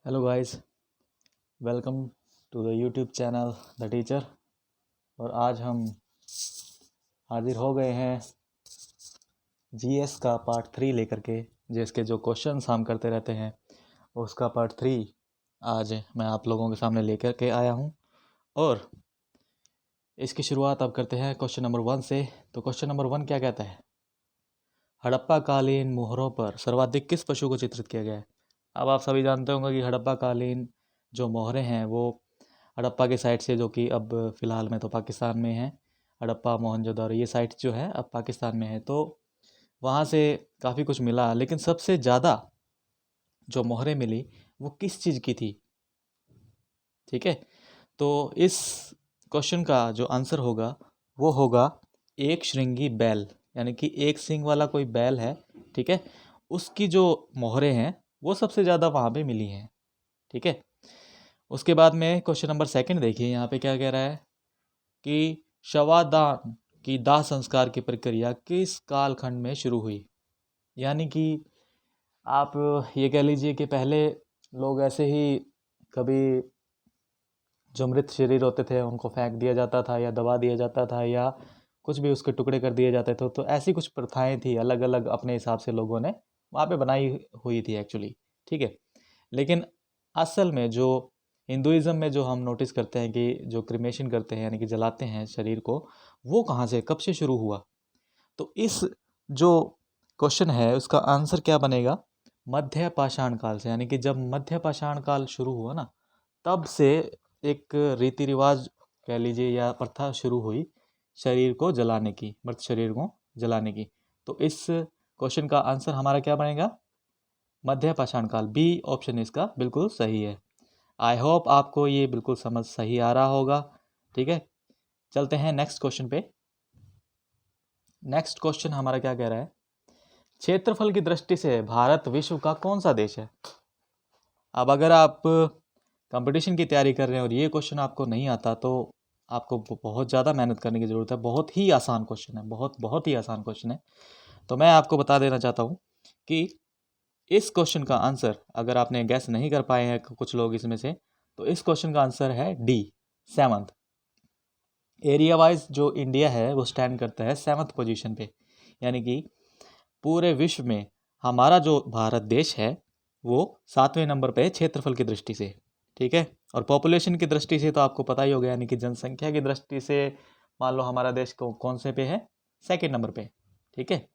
Hello guys, welcome to the YouTube channel the teacher. और आज हम हाजिर हो गए हैं जीएस का पार्ट 3 लेकर के। जीएस के जो क्वेश्चंस हम करते रहते हैं उसका पार्ट 3 आज मैं आप लोगों के सामने लेकर के आया हूं। और इसकी शुरुआत अब करते हैं क्वेश्चन नंबर 1 से। तो क्वेश्चन नंबर 1 क्या कहता है? हड़प्पा कालीन मोहरों पर सर्वाधिक किस पशु को चित्रित किया गया है? अब आप सभी जानते होंगे कि हड़प्पा कालीन जो मोहरें हैं वो हड़प्पा के साइट से, जो कि अब फ़िलहाल में तो पाकिस्तान में है। हड़प्पा, मोहनजोदड़ो ये साइट जो है अब पाकिस्तान में है, तो वहाँ से काफ़ी कुछ मिला। लेकिन सबसे ज़्यादा जो मोहरें मिली वो किस चीज़ की थी? ठीक है, तो इस क्वेश्चन का जो आंसर होगा वो होगा एक श्रृंगी बैल, यानी कि एक सींग वाला कोई बैल है, ठीक है, उसकी जो मोहरें हैं वो सबसे ज़्यादा वहाँ पे मिली हैं। ठीक है, उसके बाद में क्वेश्चन नंबर 2 देखिए, यहाँ पे क्या कह रहा है कि शवादान की दाह संस्कार की प्रक्रिया किस कालखंड में शुरू हुई? यानी कि आप ये कह लीजिए कि पहले लोग ऐसे ही कभी जो मृत शरीर होते थे उनको फेंक दिया जाता था या दबा दिया जाता था या कुछ भी उसके टुकड़े कर दिए जाते थे। तो ऐसी कुछ प्रथाएं थी, अलग अलग अपने हिसाब से लोगों ने वहाँ पे बनाई हुई थी एक्चुअली। ठीक है, लेकिन असल में जो हिंदुज़म में जो हम नोटिस करते हैं कि जो क्रिमेशन करते हैं यानी कि जलाते हैं शरीर को, वो कहाँ से, कब से शुरू हुआ? तो इस जो क्वेश्चन है उसका आंसर क्या बनेगा? मध्य पाषाण काल से। यानी कि जब मध्य पाषाण काल शुरू हुआ ना, तब से एक रीति रिवाज कह लीजिए या प्रथा शुरू हुई शरीर को जलाने की, मृत शरीर को जलाने की। तो इस क्वेश्चन का आंसर हमारा क्या बनेगा? मध्य पाषाण काल। बी ऑप्शन इसका बिल्कुल सही है। आई होप आपको ये बिल्कुल समझ सही आ रहा होगा। ठीक है, चलते हैं नेक्स्ट क्वेश्चन पे। नेक्स्ट क्वेश्चन हमारा क्या कह रहा है? क्षेत्रफल की दृष्टि से भारत विश्व का कौन सा देश है? अब अगर आप कंपटीशन की तैयारी कर रहे हैं और ये क्वेश्चन आपको नहीं आता तो आपको बहुत ज़्यादा मेहनत करने की ज़रूरत है। बहुत ही आसान क्वेश्चन है, बहुत बहुत ही आसान क्वेश्चन है। तो मैं आपको बता देना चाहता हूँ कि इस क्वेश्चन का आंसर, अगर आपने गैस नहीं कर पाए हैं कुछ लोग इसमें से, तो इस क्वेश्चन का आंसर है डी, 7th। एरिया वाइज जो इंडिया है वो स्टैंड करता है 7th पोजीशन पे। यानी कि पूरे विश्व में हमारा जो भारत देश है वो 7वें नंबर पे है क्षेत्रफल की दृष्टि से। ठीक है, और पॉपुलेशन की दृष्टि से तो आपको पता ही होगा, यानी कि जनसंख्या की दृष्टि से मान लो हमारा देश कौन से पे है? 2nd नंबर पे। ठीक है,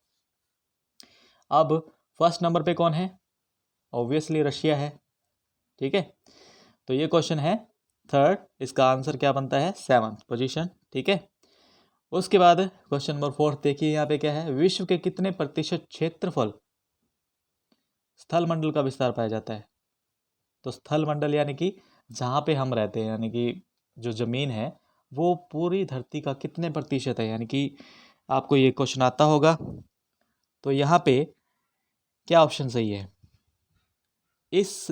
अब फर्स्ट नंबर पे कौन है? ऑब्वियसली रशिया है। ठीक है, तो ये क्वेश्चन है 3rd, इसका आंसर क्या बनता है? 7th position. ठीक है, उसके बाद क्वेश्चन नंबर 4 देखिए, यहाँ पे क्या है? विश्व के कितने प्रतिशत क्षेत्रफल स्थल मंडल का विस्तार पाया जाता है? तो स्थल मंडल यानी कि जहाँ पे हम रहते हैं, यानी कि जो ज़मीन है वो पूरी धरती का कितने प्रतिशत है? यानी कि आपको ये क्वेश्चन आता होगा। तो यहाँ पे क्या ऑप्शन सही है? इस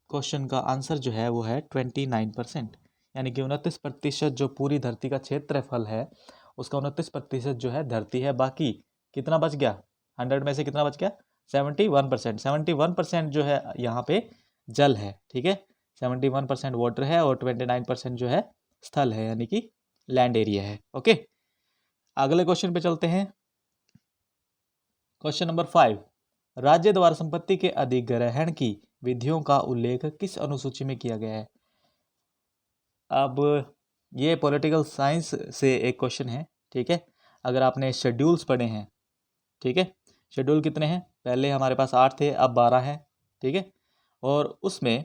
क्वेश्चन का आंसर जो है वो है 29%। यानी कि 29% जो पूरी धरती का क्षेत्रफल है उसका 29% जो है धरती है। बाकी कितना बच गया? 100 में से कितना बच गया? 71%। 71% जो है यहाँ पे जल है। ठीक है, 71% वाटर है और 29% जो है स्थल है, यानी कि लैंड एरिया है। ओके, अगले क्वेश्चन पे चलते हैं। क्वेश्चन नंबर 5, राज्य द्वारा संपत्ति के अधिग्रहण की विधियों का उल्लेख किस अनुसूची में किया गया है? अब ये पॉलिटिकल साइंस से एक क्वेश्चन है। ठीक है, अगर आपने शेड्यूल्स पढ़े हैं, ठीक है, शेड्यूल कितने हैं? पहले हमारे पास 8 थे, अब 12 हैं। ठीक है, और उसमें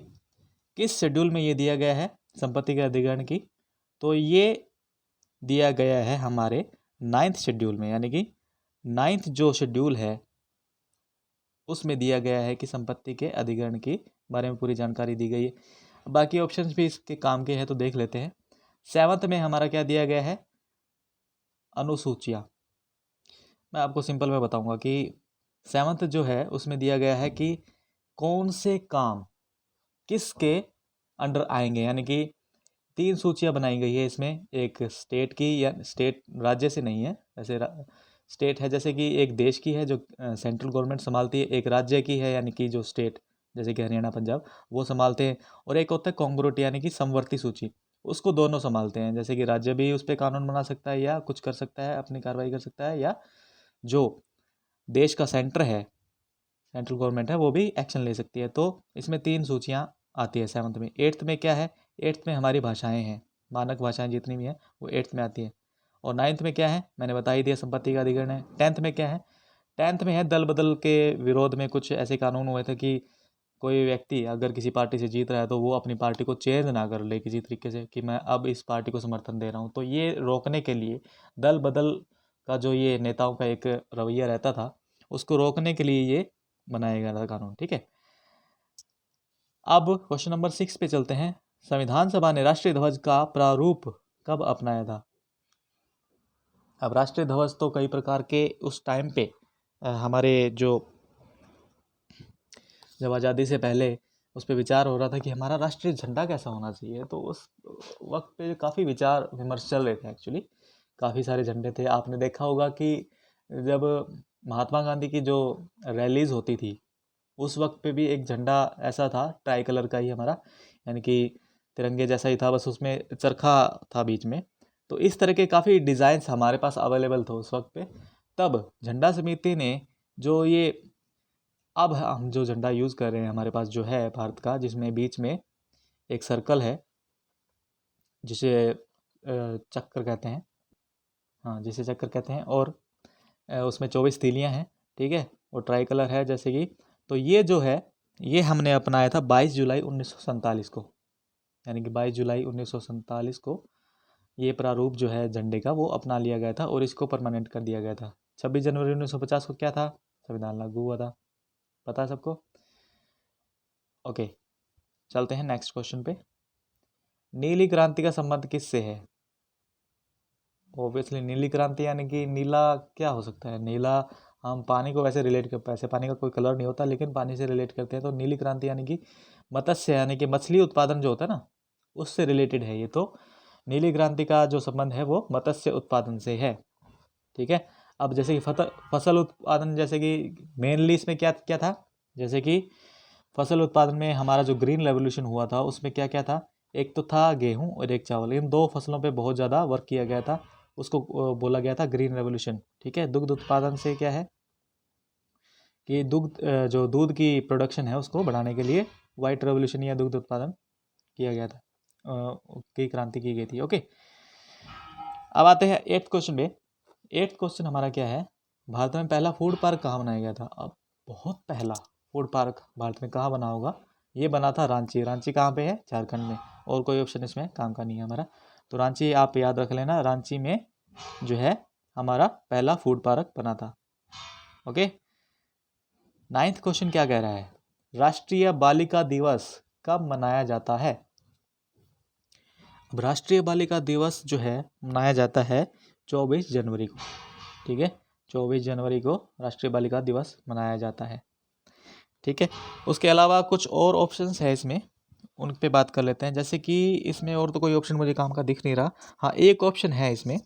किस शेड्यूल में ये दिया गया है संपत्ति के अधिग्रहण की? तो ये दिया गया है हमारे 9th शेड्यूल में। यानी कि 9th जो शेड्यूल है उसमें दिया गया है कि संपत्ति के अधिग्रहण के बारे में पूरी जानकारी दी गई है। बाकी ऑप्शंस भी इसके काम के हैं तो देख लेते हैं। 7th में हमारा क्या दिया गया है? अनुसूचियाँ। मैं आपको सिंपल में बताऊंगा कि 7th जो है उसमें दिया गया है कि कौन से काम किसके अंडर आएंगे। यानी कि 3 सूचियाँ बनाई गई है इसमें, एक स्टेट की, या स्टेट राज्य से नहीं है वैसे, स्टेट है जैसे कि एक देश की है जो सेंट्रल गवर्नमेंट संभालती है, एक राज्य की है यानी कि जो स्टेट जैसे कि हरियाणा पंजाब, वो संभालते हैं। और एक होता है कॉन्ग्रुएंट यानी कि समवर्ती सूची, उसको दोनों संभालते हैं। जैसे कि राज्य भी उस पर कानून बना सकता है या कुछ कर सकता है, अपनी कार्रवाई कर सकता है, या जो देश का सेंटर है, सेंट्रल गवर्नमेंट है, वो भी एक्शन ले सकती है। तो इसमें 3 सूचियाँ आती है 7th में। 8th में क्या है, 8th में हमारी भाषाएं हैं, मानक भाषाएं जितनी भी हैं वो 8th में आती है। और 9th में क्या है, मैंने बता ही दिया, संपत्ति का अधिग्रहण है। 10th में क्या है, 10th में है दल बदल के विरोध में कुछ ऐसे कानून हुए थे कि कोई व्यक्ति अगर किसी पार्टी से जीत रहा है तो वो अपनी पार्टी को चेंज ना कर ले किसी तरीके से, कि मैं अब इस पार्टी को समर्थन दे रहा हूँ। तो ये रोकने के लिए दल बदल का जो ये नेताओं का एक रवैया रहता था, उसको रोकने के लिए ये बनाया गया था कानून। ठीक है, अब क्वेश्चन नंबर 6 पे चलते हैं। संविधान सभा ने राष्ट्रीय ध्वज का प्रारूप कब अपनाया था? अब राष्ट्रीय ध्वज तो कई प्रकार के उस टाइम पे हमारे जो जब आज़ादी से पहले उस पर विचार हो रहा था कि हमारा राष्ट्रीय झंडा कैसा होना चाहिए, तो उस वक्त पे काफ़ी विचार विमर्श चल रहे थे। एक्चुअली काफ़ी सारे झंडे थे। आपने देखा होगा कि जब महात्मा गांधी की जो रैलीज होती थी, उस वक्त पे भी एक झंडा ऐसा था, ट्राई कलर का ही हमारा, यानी कि तिरंगे जैसा ही था, बस उसमें चरखा था बीच में। तो इस तरह के काफ़ी डिज़ाइंस हमारे पास अवेलेबल थे उस वक्त पे। तब झंडा समिति ने जो ये अब हम जो झंडा यूज़ कर रहे हैं हमारे पास जो है भारत का, जिसमें बीच में एक सर्कल है जिसे चक्र कहते हैं, हाँ जिसे चक्र कहते हैं, और उसमें 24 तीलियाँ हैं। ठीक है, और ट्राई कलर है जैसे कि, तो ये जो है ये हमने अपनाया था 22 जुलाई 1947 को, यानी कि 22 जुलाई 1947 को ये प्रारूप जो है झंडे का वो अपना लिया गया था और इसको परमानेंट कर दिया गया था। 26 जनवरी 1950 को क्या था, संविधान लागू हुआ था, पता है सबको। ओके, चलते हैं नेक्स्ट क्वेश्चन पे। नीली क्रांति का संबंध किससे है? ऑब्वियसली नीली क्रांति यानी कि नीला क्या हो सकता है, नीला हम पानी को वैसे रिलेट कर, वैसे पानी का कोई कलर नहीं होता लेकिन पानी से रिलेट करते हैं, तो नीली क्रांति यानी कि मत्स्य यानी कि मछली उत्पादन जो होता है ना, उससे रिलेटेड है ये। तो नीली क्रांति का जो संबंध है वो मत्स्य उत्पादन से है। ठीक है, अब जैसे कि फसल उत्पादन, जैसे कि मेनली इसमें क्या क्या था, जैसे कि फसल उत्पादन में हमारा जो ग्रीन रेवोल्यूशन हुआ था उसमें क्या क्या था, एक तो था गेहूं और एक चावल, इन 2 फसलों पे बहुत ज़्यादा वर्क किया गया था, उसको बोला गया था ग्रीन रेवोल्यूशन। ठीक है, दुग्ध उत्पादन से क्या है कि जो दूध की प्रोडक्शन है उसको बढ़ाने के लिए वाइट रेवोल्यूशन या दुग्ध उत्पादन किया गया था, की क्रांति की गई थी। ओके, अब आते हैं 8th क्वेश्चन पे। 8th क्वेश्चन हमारा क्या है, भारत में पहला फूड पार्क कहाँ बनाया गया था? अब बहुत पहला फूड पार्क भारत में कहाँ बना होगा, ये बना था रांची। रांची कहाँ पे है, झारखंड में, और कोई ऑप्शन इसमें काम का नहीं है हमारा, तो रांची आप याद रख लेना, रांची में जो है हमारा पहला फूड पार्क बना था। ओके, 9th क्वेश्चन क्या कह रहा है, राष्ट्रीय बालिका दिवस कब मनाया जाता है? अब राष्ट्रीय बालिका दिवस जो है मनाया जाता है 24 जनवरी को। ठीक है, 24 जनवरी को राष्ट्रीय बालिका दिवस मनाया जाता है। ठीक है, उसके अलावा कुछ और ऑप्शंस है इसमें, उन पे बात कर लेते हैं। जैसे कि इसमें और तो कोई ऑप्शन मुझे काम का दिख नहीं रहा। हाँ, एक ऑप्शन है इसमें,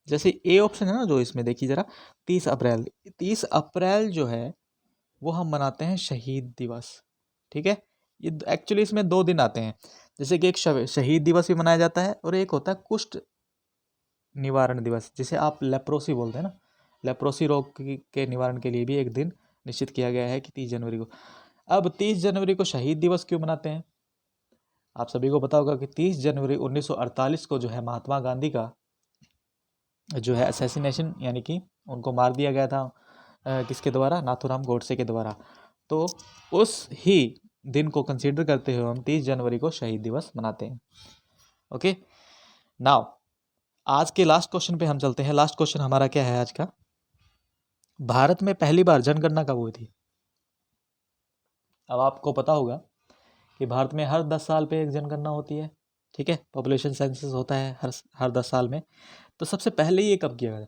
जैसे ए ऑप्शन है ना जो इसमें, देखिए ज़रा, 30 अप्रैल। 30 अप्रैल जो है वो हम मनाते हैं शहीद दिवस। ठीक है, ये एक्चुअली इसमें 2 दिन आते हैं, जैसे कि एक शहीद दिवस भी मनाया जाता है और एक होता है कुष्ठ निवारण दिवस, जिसे आप लेप्रोसी बोलते हैं ना, लेप्रोसी रोग के निवारण के लिए भी एक दिन निश्चित किया गया है कि 30 जनवरी को। अब 30 जनवरी को शहीद दिवस क्यों मनाते हैं? आप सभी को पता होगा कि 30 जनवरी 1948 को जो है महात्मा गांधी का जो है असैसिनेशन, यानी कि उनको मार दिया गया था किसके द्वारा, नाथूराम गोडसे के द्वारा। तो उस ही दिन को कंसीडर करते हुए हम 30 जनवरी को शहीद दिवस मनाते हैं। ओके, नाउ आज के लास्ट क्वेश्चन पे हम चलते हैं। लास्ट क्वेश्चन हमारा क्या है आज का, भारत में पहली बार जनगणना कब हुई थी? अब आपको पता होगा कि भारत में हर 10 साल पे एक जनगणना होती है। ठीक है, पॉपुलेशन सेंसस होता है हर 10 साल में। तो सबसे पहले ये कब किया गया?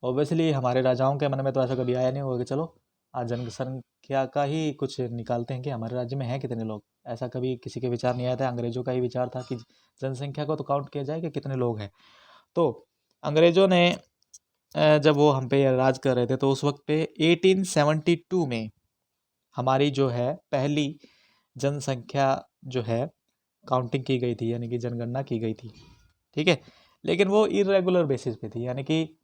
ऑब्वियसली हमारे राजाओं के मन में तो ऐसा कभी आया नहीं होगा कि चलो आज जनसंख्या का ही कुछ निकालते हैं कि हमारे राज्य में है कितने लोग, ऐसा कभी किसी के विचार नहीं आया था। अंग्रेजों का ही विचार था कि जनसंख्या को तो काउंट किया जाए कि कितने लोग हैं। तो अंग्रेजों ने जब वो हम पे राज कर रहे थे तो उस वक्त पे 1872 में हमारी जो है पहली जनसंख्या जो है काउंटिंग की गई थी, यानी कि जनगणना की गई थी, ठीक है। लेकिन वो इरेगुलर बेसिस पे थी, यानी कि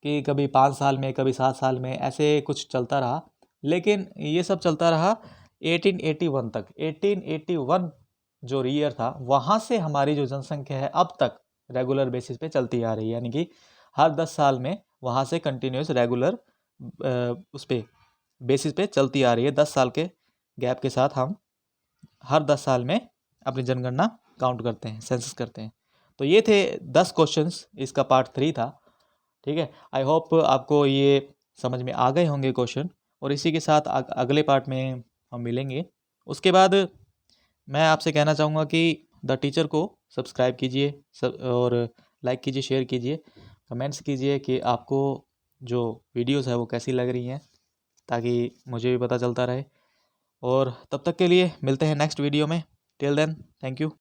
कभी 5 साल में, कभी 7 साल में, ऐसे कुछ चलता रहा। लेकिन ये सब चलता रहा 1881 तक। 1881 जो ईयर था, वहाँ से हमारी जो जनसंख्या है अब तक रेगुलर बेसिस पे चलती आ रही है, यानी कि हर 10 साल में वहाँ से कंटिन्यूस रेगुलर उस पे बेसिस पे चलती आ रही है। 10 साल के गैप के साथ हम हर 10 साल में अपनी जनगणना काउंट करते हैं, सेंसस करते हैं। तो ये थे 10 क्वेश्चंस, इसका पार्ट 3 था, ठीक है। आई होप आपको ये समझ में आ गए होंगे क्वेश्चन, और इसी के साथ अगले पार्ट में हम मिलेंगे। उसके बाद मैं आपसे कहना चाहूँगा कि द टीचर को सब्सक्राइब कीजिए, और लाइक कीजिए, शेयर कीजिए, कमेंट्स कीजिए कि आपको जो वीडियोस है वो कैसी लग रही हैं, ताकि मुझे भी पता चलता रहे। और तब तक के लिए मिलते हैं नेक्स्ट वीडियो में। Till then, thank you.